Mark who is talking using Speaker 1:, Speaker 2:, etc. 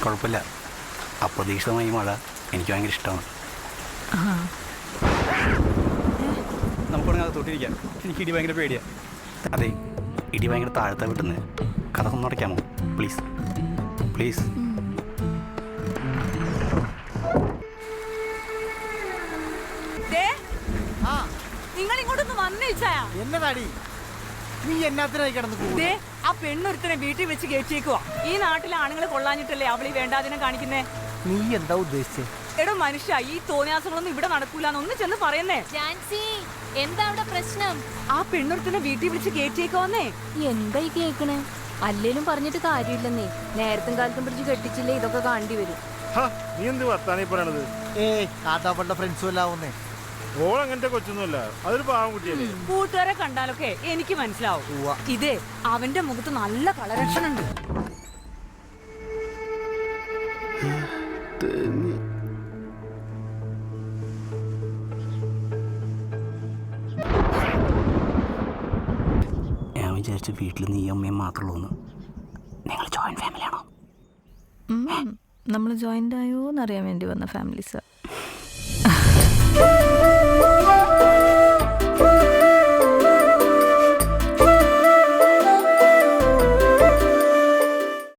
Speaker 1: കുഴപ്പമില്ല. അപ്രതീക്ഷിതമായി മഴ എനിക്ക് ഭയങ്കര ഇഷ്ടമാണ്. നമുക്കുണ്ടെങ്കിൽ അത് തൊട്ടിരിക്കാം. എനിക്ക് ഇടി ഭയങ്കര പേടിയാണ്. അതെ, ഇടി ഭയങ്കര താഴത്തെ വിട്ടുന്നത്. കഥ ഒന്ന് അടയ്ക്കാമോ പ്ലീസ്? പ്ലീസ്.
Speaker 2: നിങ്ങൾ ഇങ്ങോട്ടൊന്ന് വന്നേച്ചാ
Speaker 3: എന്നതാടി നീ എന്നാത്തിനായി കിടന്നു പോകും?
Speaker 2: ആ പെണ്ണൊരുത്തനെ വീട്ടിൽ വെച്ച് കേട്ടിയേക്കുവാ. ഈ നാട്ടിലെ ആണുങ്ങളെ കൊള്ളാഞ്ഞിട്ടല്ലേ അവളീ വേണ്ടാതിനെ കാണിക്കുന്നേ.
Speaker 3: നീ എന്താ ഉദ്ദേശിച്ചേ?
Speaker 2: എടോ മനുഷ്യ, ഈ തോന്നിയാസങ്ങളൊന്നും ഇവിടെ നടക്കൂലെന്ന് ഒന്ന് ചെന്ന് പറയുന്നേ.
Speaker 4: എന്താ അവിടെ പ്രശ്നം?
Speaker 2: ആ പെണ്ണൊരുത്തനെ വീട്ടിൽ വിളിച്ച് കേട്ടിയേക്കുവാന്നേ.
Speaker 4: എന്താ ഈ കേക്കണേ? അല്ലേലും പറഞ്ഞിട്ട് കാര്യമില്ലെന്നേ. നേരത്തും കാലത്തും പിടിച്ച് കെട്ടിച്ചില്ലേ ഇതൊക്കെ കാണേണ്ടി വരും.
Speaker 5: നീ എന്ത് വർത്താനീ പറയണത്?
Speaker 3: കാട്ടാപ്പളുടെ ഫ്രണ്ട്സും അല്ലാവുന്നേ.
Speaker 5: ഓൾ അങ്ങനത്തെ കൊച്ചൊന്നുമല്ല, അതൊരു പാവം കുട്ടിയല്ലേ.
Speaker 2: കൂട്ടുകാരെ കണ്ടാലൊക്കെ എനിക്ക് മനസ്സിലാവും. ഇതേ അവന്റെ മുഖത്ത് നല്ല കളരക്ഷണം ഉണ്ട്.
Speaker 1: ഞാൻ വിചാരിച്ചു വീട്ടിൽ നീ അമ്മയും മാത്രമുള്ളൂ. നിങ്ങൾ ജോയിന്റ് ഫാമിലിയാണോ?
Speaker 6: നമ്മൾ ജോയിന്റ് ആയോ എന്നറിയാൻ വേണ്ടി വന്ന ഫാമിലീസ്.